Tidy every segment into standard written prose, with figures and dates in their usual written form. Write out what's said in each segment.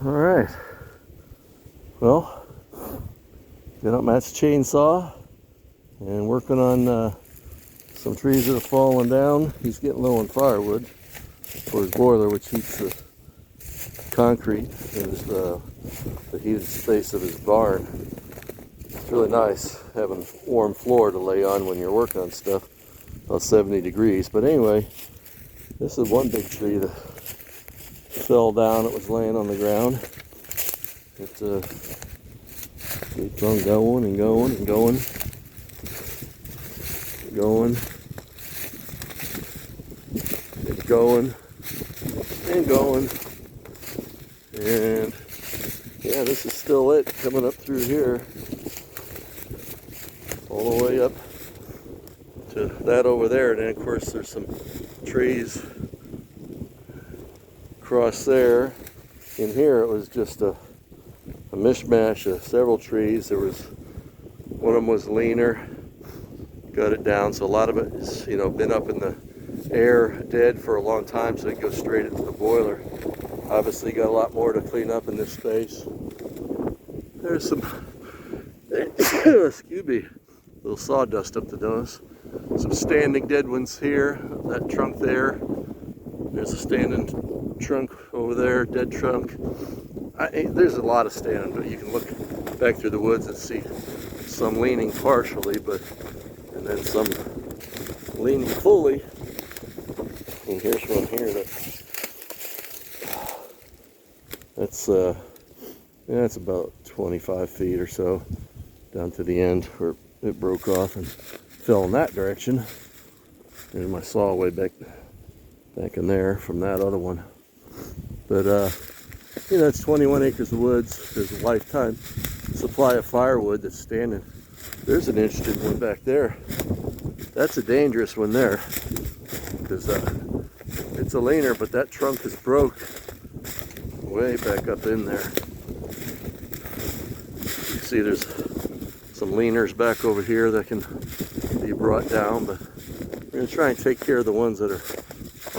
All right. Well, got up Matt's chainsaw and working on some trees that have fallen down. He's getting low on firewood for his boiler, which heats the concrete in the heated space of his barn. It's really nice having warm floor to lay on when you're working on stuff. About 70 degrees. But anyway, this is one big tree that fell down. It was laying on the ground. It keeps on going and going and going. Going and going and going. And yeah, this is still it, coming up through here. All the way up to that over there. And then of course there's some trees across there. In here it was just a mishmash of several trees. There was, one of them was leaner, got it down, so a lot of it is, been up in the air dead for a long time, so it goes straight into the boiler. Obviously got a lot more to clean up in this space. There's some excuse me, little sawdust up the nose. Some standing dead ones here, that trunk there. There's a standing trunk over there, dead trunk. There's a lot of standing, but you can look back through the woods and see some leaning partially, and then some leaning fully. And here's one here that's about 25 feet or so down to the end where it broke off and fell in that direction. There's my saw way back in there from that other one. But it's 21 acres of woods. There's a lifetime supply of firewood that's standing. There's an interesting one back there. That's a dangerous one there, because it's a leaner, but that trunk is broke way back up in there. You see there's some leaners back over here that can be brought down, but we're going to try and take care of the ones that are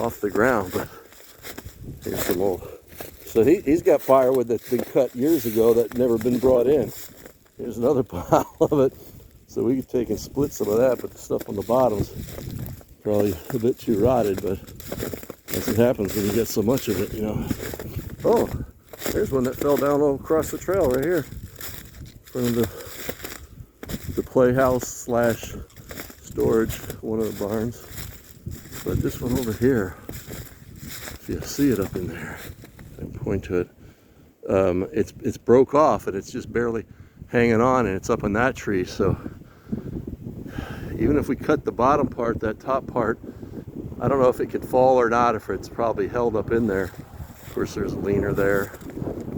off the ground. But here's some old. So he's got firewood that's been cut years ago that never been brought in. Here's another pile of it. So we could take and split some of that, but the stuff on the bottom's probably a bit too rotted, but that's what happens when you get so much of it, Oh, there's one that fell down all across the trail right here. In front of the playhouse / storage, one of the barns. But this one over here, if you see it up in there, and point to it, it's broke off and it's just barely hanging on, and it's up in that tree. So even if we cut the bottom part, that top part, I don't know if it could fall or not, if it's probably held up in there. Of course there's a leaner there,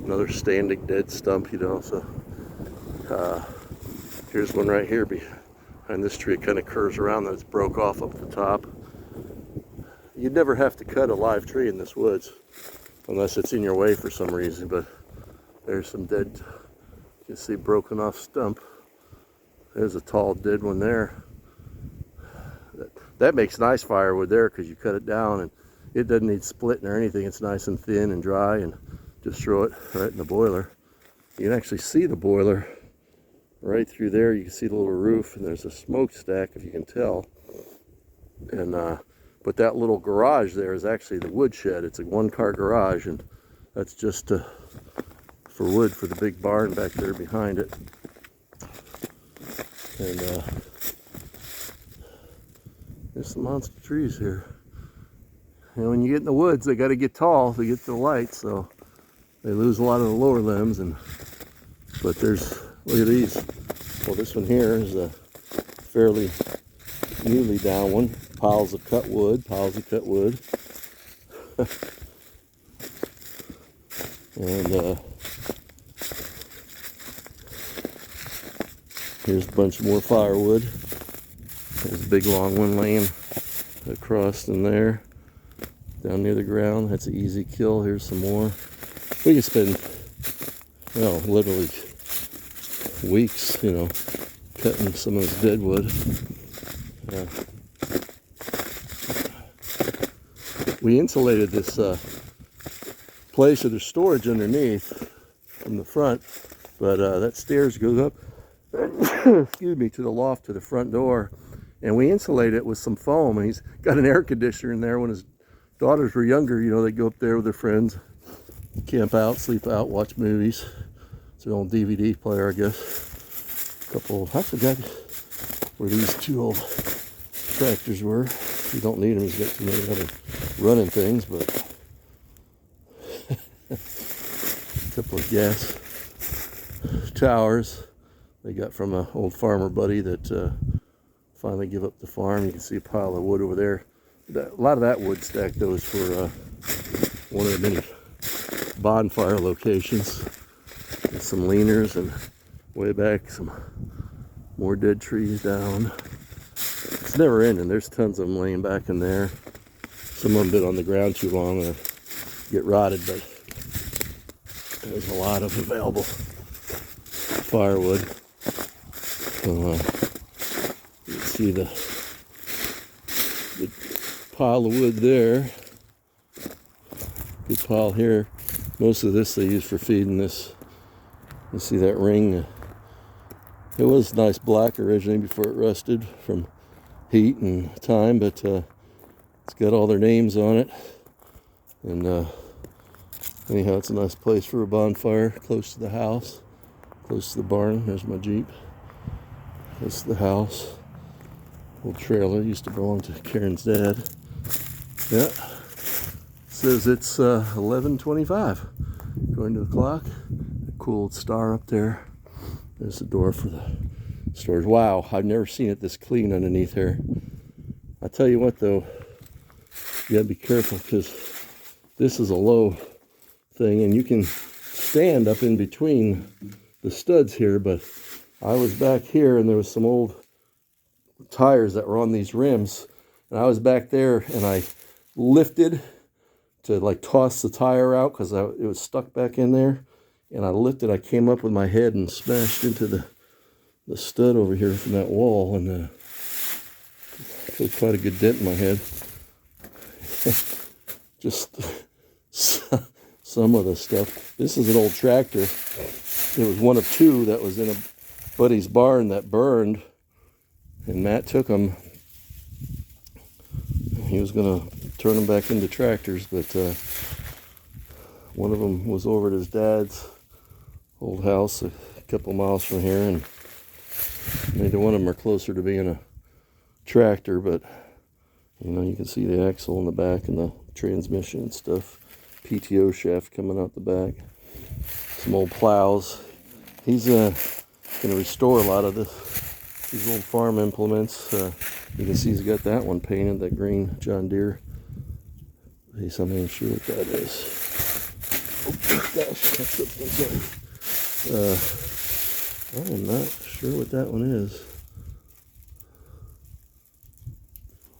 another standing dead stump, so here's one right here behind this tree. It kind of curves around, that it's broke off up the top. You'd never have to cut a live tree in this woods unless it's in your way for some reason, but there's some dead, you can see, broken off stump. There's a tall dead one there. That makes nice firewood there, because you cut it down and it doesn't need splitting or anything. It's nice and thin and dry, and just throw it right in the boiler. You can actually see the boiler right through there. You can see the little roof, and there's a smokestack, if you can tell. And but that little garage there is actually the woodshed. It's a one-car garage, and that's just for wood for the big barn back there behind it. And there's some monster trees here. When you get in the woods, they got to get tall to get the light, so they lose a lot of the lower limbs. But there's, look at these. Well, this one here is a fairly newly down one. Piles of cut wood. And here's a bunch more firewood. There's a big long one laying across in there, down near the ground. That's an easy kill. Here's some more. We can spend, literally weeks, cutting some of this dead wood. We insulated this place, so there's storage underneath from the front, but that stairs goes up, excuse me, to the loft to the front door, and we insulate it with some foam. And he's got an air conditioner in there. When his daughters were younger, you know, they go up there with their friends, camp out, sleep out, watch movies. It's an old DVD player, I guess. A couple, I forgot where these two old tractors were. You don't need them, he's got too many other running things, but a couple of gas towers they got from an old farmer buddy that finally gave up the farm. You can see a pile of wood over there. A lot of that wood stack, though, is for one of the many bonfire locations. And some leaners, and way back some more dead trees down. It's never ending. There's tons of them laying back in there. Some of them been on the ground too long or get rotted, but there's a lot of available firewood. So, you can see the pile of wood there. Good pile here. Most of this they use for feeding this. You see that ring? It was nice black originally before it rusted from heat and time, but it's got all their names on it. And anyhow, it's a nice place for a bonfire, close to the house, close to the barn. There's my Jeep. Close to the house. Old trailer used to belong to Karen's dad. Yeah. Says it's 11:25 according to the clock. A cool old star up there. There's the door for the storage. Wow, I've never seen it this clean underneath here. I tell you what, though, you gotta be careful because this is a low thing, and you can stand up in between the studs here. But I was back here, and there was some old tires that were on these rims, and I was back there, and I lifted to like toss the tire out because it was stuck back in there. And I lifted, I came up with my head and smashed into the stud over here from that wall, and put quite a good dent in my head. Just some of the stuff. This is an old tractor. It was one of two that was in a buddy's barn that burned, and Matt took them. He was going to turn them back into tractors, but one of them was over at his dad's old house a couple miles from here, and neither one of them are closer to being a tractor, but you know, you can see the axle in the back and the transmission and stuff. PTO shaft coming out the back. Some old plows. He's going to restore a lot of these old farm implements. You can see he's got that one painted, that green John Deere. I'm not even sure what that is. Oh gosh, that's up. I am not sure what that one is.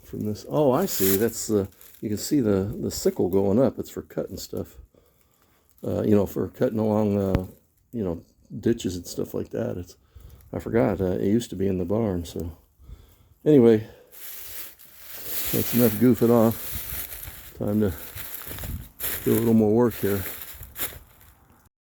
From this, oh, I see. That's you can see the sickle going up. It's for cutting stuff. You know, for cutting along, you know, ditches and stuff like that. I forgot. It used to be in the barn. So anyway, that's enough goofing off. Time to do a little more work here.